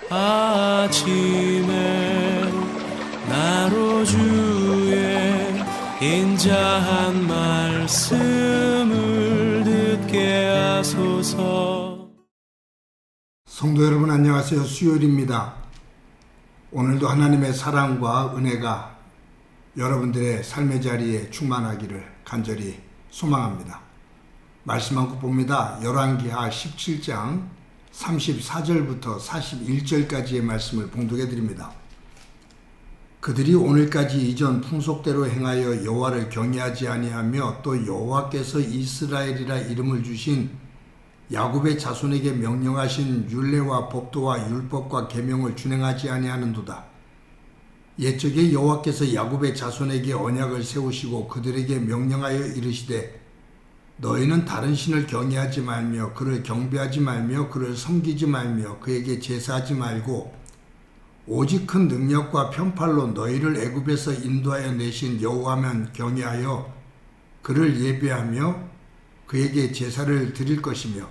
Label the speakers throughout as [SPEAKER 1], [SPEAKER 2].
[SPEAKER 1] 아침에 나로 주의 인자한 말씀을 듣게 하소서.
[SPEAKER 2] 성도 여러분 안녕하세요. 수요일입니다. 오늘도 하나님의 사랑과 은혜가 여러분들의 삶의 자리에 충만하기를 간절히 소망합니다. 말씀 한 국 봅니다. 열왕기하 17장 34절부터 41절까지의 말씀을 봉독해 드립니다. 그들이 오늘까지 이전 풍속대로 행하여 여호와를 경외하지 아니하며 또 여호와께서 이스라엘이라 이름을 주신 야곱의 자손에게 명령하신 율례와 법도와 율법과 계명을 준행하지 아니하는도다. 옛적에 여호와께서 야곱의 자손에게 언약을 세우시고 그들에게 명령하여 이르시되 너희는 다른 신을 경외하지 말며 그를 경배하지 말며 그를 섬기지 말며 그에게 제사하지 말고 오직 큰 능력과 편팔로 너희를 애굽에서 인도하여 내신 여호와만 경외하여 그를 예배하며 그에게 제사를 드릴 것이며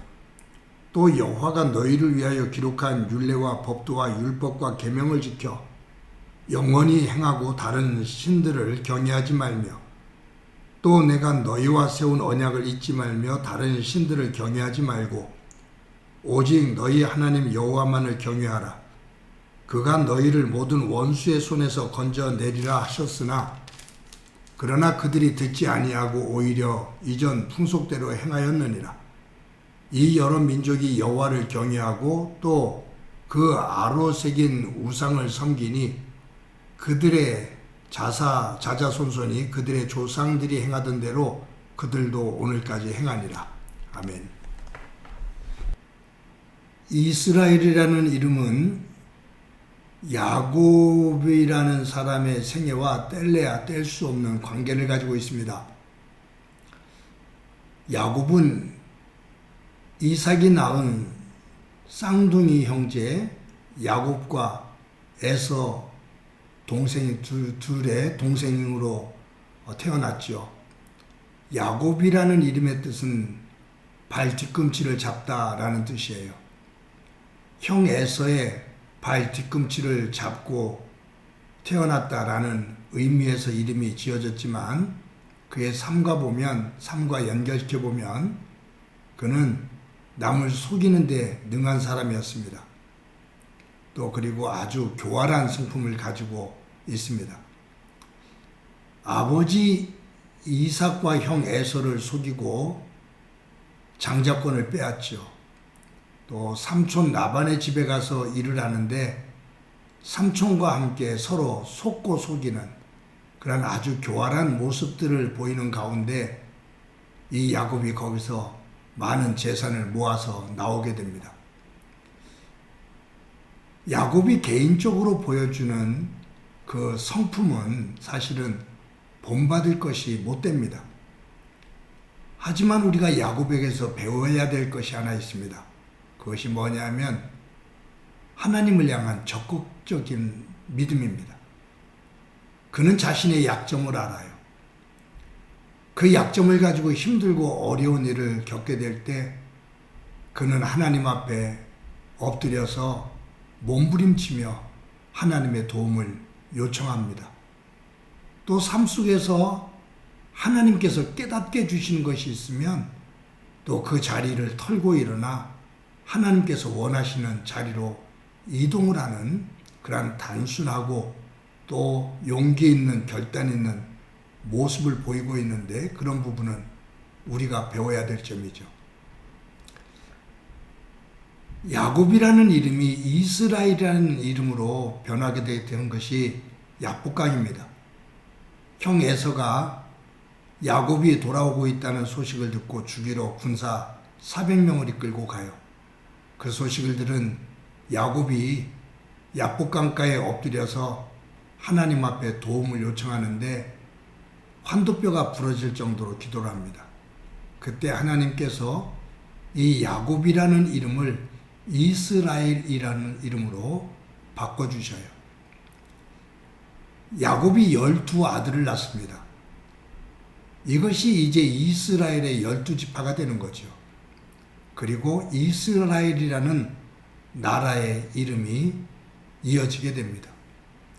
[SPEAKER 2] 또 여호와가 너희를 위하여 기록한 율례와 법도와 율법과 계명을 지켜 영원히 행하고 다른 신들을 경외하지 말며 또 내가 너희와 세운 언약을 잊지 말며 다른 신들을 경외하지 말고 오직 너희 하나님 여호와만을 경외하라. 그가 너희를 모든 원수의 손에서 건져내리라 하셨으나 그러나 그들이 듣지 아니하고 오히려 이전 풍속대로 행하였느니라. 이 여러 민족이 여호와를 경외하고 또 그 아로 새긴 우상을 섬기니 그들의 자자손손이 그들의 조상들이 행하던 대로 그들도 오늘까지 행하니라. 아멘. 이스라엘이라는 이름은 야곱이라는 사람의 생애와 뗄래야 뗄 수 없는 관계를 가지고 있습니다. 야곱은 이삭이 낳은 쌍둥이 형제 야곱과 에서 둘의 동생으로 태어났죠. 야곱이라는 이름의 뜻은 발 뒤꿈치를 잡다라는 뜻이에요. 형 에서의 발 뒤꿈치를 잡고 태어났다라는 의미에서 이름이 지어졌지만 그의 삶과 연결시켜보면 그는 남을 속이는 데 능한 사람이었습니다. 또 그리고 아주 교활한 성품을 가지고 있습니다. 아버지 이삭과 형 에서를 속이고 장자권을 빼앗죠. 또 삼촌 라반의 집에 가서 일을 하는데 삼촌과 함께 서로 속고 속이는 그런 아주 교활한 모습들을 보이는 가운데 이 야곱이 거기서 많은 재산을 모아서 나오게 됩니다. 야곱이 개인적으로 보여주는 그 성품은 사실은 본받을 것이 못 됩니다. 하지만 우리가 야곱에게서 배워야 될 것이 하나 있습니다. 그것이 뭐냐면 하나님을 향한 적극적인 믿음입니다. 그는 자신의 약점을 알아요. 그 약점을 가지고 힘들고 어려운 일을 겪게 될 때 그는 하나님 앞에 엎드려서 몸부림치며 하나님의 도움을 요청합니다. 또 삶 속에서 하나님께서 깨닫게 주시는 것이 있으면 또 그 자리를 털고 일어나 하나님께서 원하시는 자리로 이동을 하는 그러한 단순하고 또 용기 있는 결단 있는 모습을 보이고 있는데 그런 부분은 우리가 배워야 될 점이죠. 야곱이라는 이름이 이스라엘이라는 이름으로 변하게 된 것이 야복강입니다. 형 에서가 야곱이 돌아오고 있다는 소식을 듣고 죽이러 군사 400명을 이끌고 가요. 그 소식을 들은 야곱이 야복강가에 엎드려서 하나님 앞에 도움을 요청하는데 환도뼈가 부러질 정도로 기도를 합니다. 그때 하나님께서 이 야곱이라는 이름을 이스라엘이라는 이름으로 바꿔주셔요. 야곱이 12아들을 낳습니다. 이것이 이제 이스라엘의 12지파가 되는 거죠. 그리고 이스라엘이라는 나라의 이름이 이어지게 됩니다.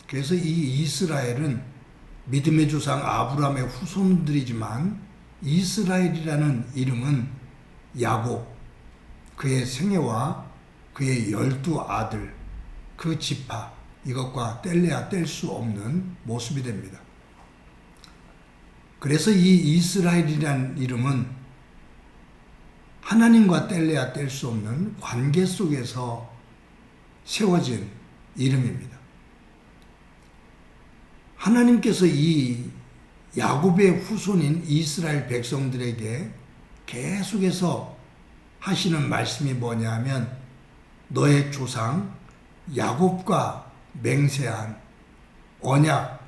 [SPEAKER 2] 그래서 이 이스라엘은 믿음의 조상 아브라함의 후손들이지만 이스라엘이라는 이름은 야곱, 그의 생애와 그의 12 아들, 그 지파, 이것과 뗄래야 뗄 수 없는 모습이 됩니다. 그래서 이 이스라엘이라는 이름은 하나님과 뗄래야 뗄 수 없는 관계 속에서 세워진 이름입니다. 하나님께서 이 야곱의 후손인 이스라엘 백성들에게 계속해서 하시는 말씀이 뭐냐 하면 너의 조상 야곱과 맹세한 언약,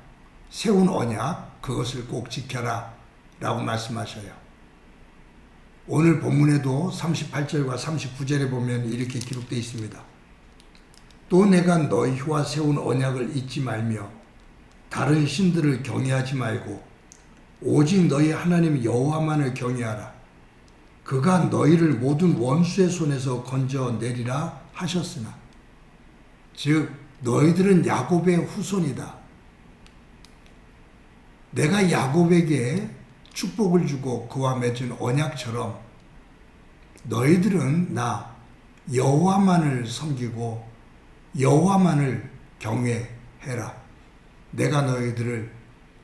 [SPEAKER 2] 세운 언약, 그것을 꼭 지켜라 라고 말씀하셔요. 오늘 본문에도 38절과 39절에 보면 이렇게 기록되어 있습니다. 또 내가 너희와 세운 언약을 잊지 말며 다른 신들을 경외하지 말고 오직 너희 하나님 여호와만을 경외하라. 그가 너희를 모든 원수의 손에서 건져내리라 하셨으나, 즉 너희들은 야곱의 후손이다. 내가 야곱에게 축복을 주고 그와 맺은 언약처럼 너희들은 나 여호와만을 섬기고 여호와만을 경외해라. 내가 너희들을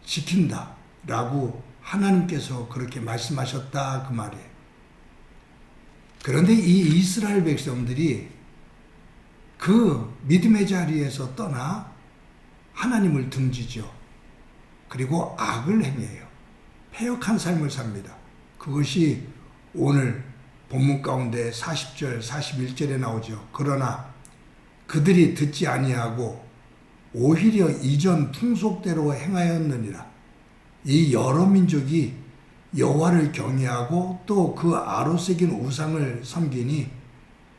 [SPEAKER 2] 지킨다 라고 하나님께서 그렇게 말씀하셨다, 그 말이에요. 그런데 이 이스라엘 백성들이 그 믿음의 자리에서 떠나 하나님을 등지죠. 그리고 악을 행해요. 패역한 삶을 삽니다. 그것이 오늘 본문 가운데 40절, 41절에 나오죠. 그러나 그들이 듣지 아니하고 오히려 이전 풍속대로 행하였느니라. 이 여러 민족이 여호와를 경외하고 또 그 아로 새긴 우상을 섬기니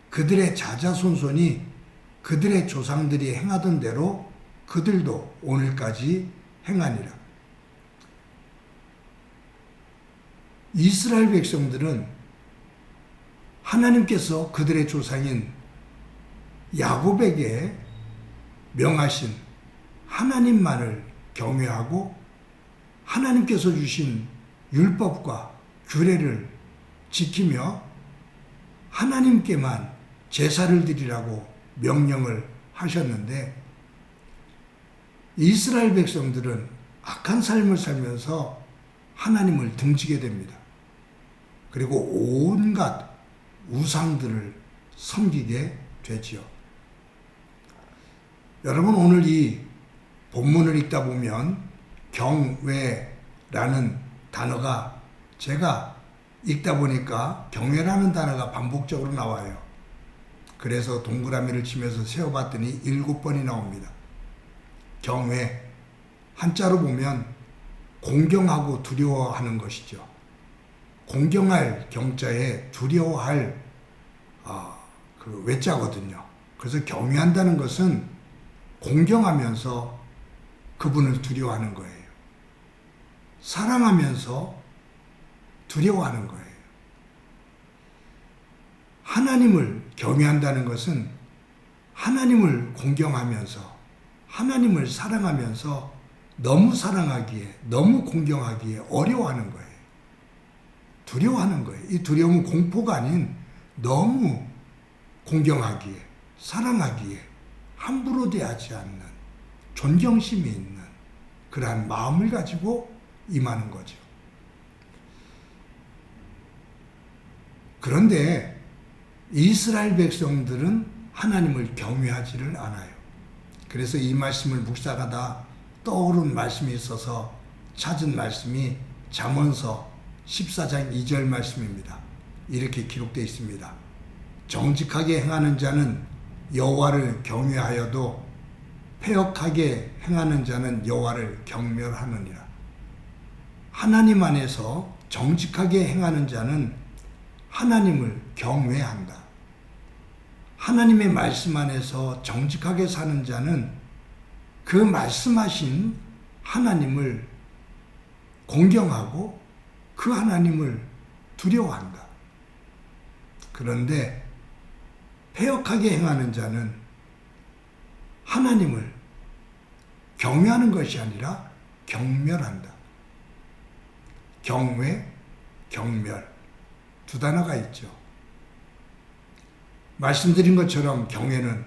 [SPEAKER 2] 그들의 자자손손이 그들의 조상들이 행하던 대로 그들도 오늘까지 행하니라. 이스라엘 백성들은 하나님께서 그들의 조상인 야곱에게 명하신 하나님만을 경외하고 하나님께서 주신 율법과 규례를 지키며 하나님께만 제사를 드리라고 명령을 하셨는데, 이스라엘 백성들은 악한 삶을 살면서 하나님을 등지게 됩니다. 그리고 온갖 우상들을 섬기게 되지요. 여러분, 오늘 이 본문을 읽다 보면 경외라는 단어가, 제가 읽다 보니까 경외라는 단어가 반복적으로 나와요. 그래서 동그라미를 치면서 세어봤더니 7번이 나옵니다. 경외, 한자로 보면 공경하고 두려워하는 것이죠. 공경할 경자에 두려워할 그 외자거든요. 그래서 경외한다는 것은 공경하면서 그분을 두려워하는 거예요. 사랑하면서 두려워하는 거예요. 하나님을 경외한다는 것은 하나님을 공경하면서 하나님을 사랑하면서 너무 사랑하기에, 너무 공경하기에 어려워하는 거예요. 두려워하는 거예요. 이 두려움은 공포가 아닌 너무 공경하기에, 사랑하기에 함부로 대하지 않는 존경심이 있는 그러한 마음을 가지고 임하는 거죠. 그런데 이스라엘 백성들은 하나님을 경외하지를 않아요. 그래서 이 말씀을 묵상하다 떠오른 말씀이 있어서 찾은 말씀이 잠언서 14장 2절 말씀입니다. 이렇게 기록되어 있습니다. 정직하게 행하는 자는 여호와를 경외하여도 패역하게 행하는 자는 여호와를 경멸하느니라. 하나님 안에서 정직하게 행하는 자는 하나님을 경외한다. 하나님의 말씀 안에서 정직하게 사는 자는 그 말씀하신 하나님을 공경하고 그 하나님을 두려워한다. 그런데 패역하게 행하는 자는 하나님을 경외하는 것이 아니라 경멸한다. 경외, 경멸 두 단어가 있죠. 말씀드린 것처럼 경외는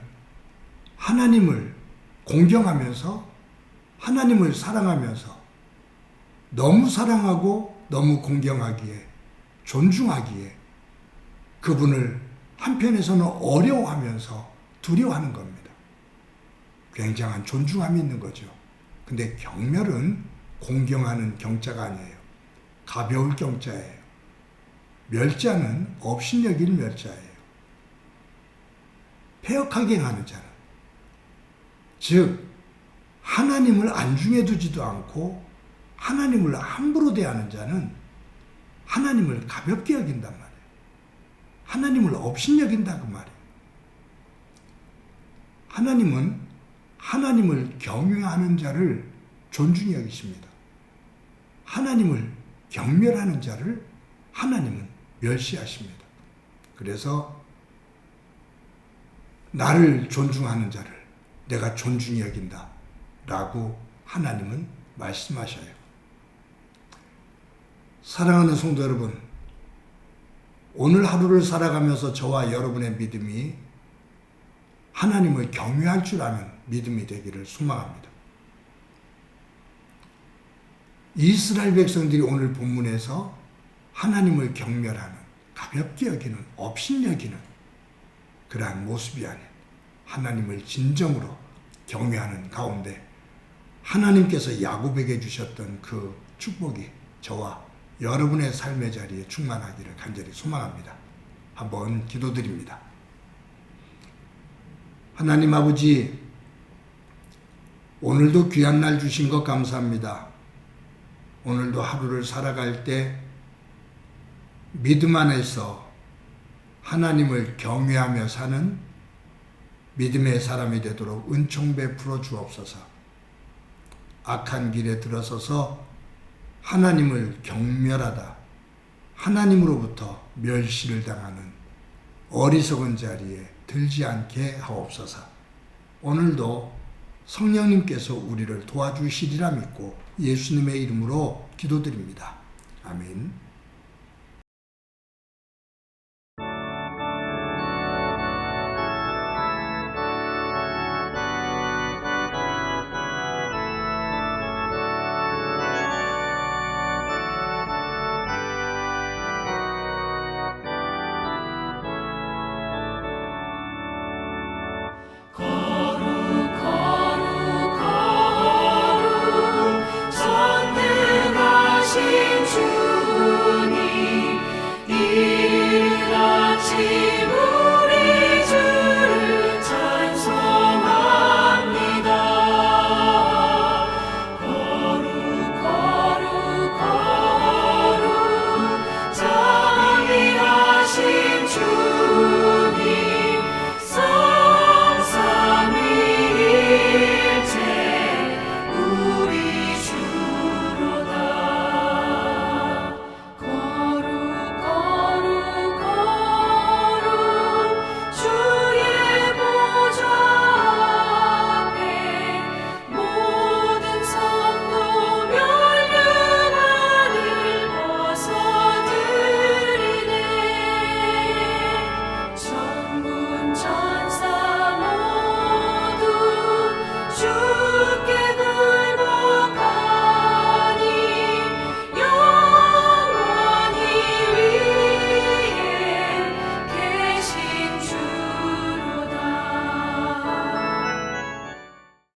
[SPEAKER 2] 하나님을 공경하면서 하나님을 사랑하면서 너무 사랑하고 너무 공경하기에 존중하기에 그분을 한편에서는 어려워하면서 두려워하는 겁니다. 굉장한 존중함이 있는 거죠. 근데 경멸은 공경하는 경자가 아니에요. 가벼울 경자예요. 멸자는 업신여길 멸자예요. 패역하게 하는 자는, 즉 하나님을 안중에 두지도 않고 하나님을 함부로 대하는 자는 하나님을 가볍게 여긴단 말이에요. 하나님을 업신여긴다 그 말이에요. 하나님은 하나님을 경외하는 자를 존중히 여기십니다. 하나님을 경멸하는 자를 하나님은 멸시하십니다. 그래서 나를 존중하는 자를 내가 존중히 여긴다 라고 하나님은 말씀하셔요. 사랑하는 성도 여러분, 오늘 하루를 살아가면서 저와 여러분의 믿음이 하나님을 경외할 줄 아는 믿음이 되기를 소망합니다. 이스라엘 백성들이 오늘 본문에서 하나님을 경멸하는, 가볍게 여기는, 업신여기는 그러한 모습이 아닌 하나님을 진정으로 경외하는 가운데 하나님께서 야곱에게 주셨던 그 축복이 저와 여러분의 삶의 자리에 충만하기를 간절히 소망합니다. 한번 기도드립니다. 하나님 아버지, 오늘도 귀한 날 주신 것 감사합니다. 오늘도 하루를 살아갈 때 믿음 안에서 하나님을 경외하며 사는 믿음의 사람이 되도록 은총 베풀어 주옵소서. 악한 길에 들어서서 하나님을 경멸하다 하나님으로부터 멸시를 당하는 어리석은 자리에 들지 않게 하옵소서. 오늘도 성령님께서 우리를 도와주시리라 믿고 예수님의 이름으로 기도드립니다. 아멘.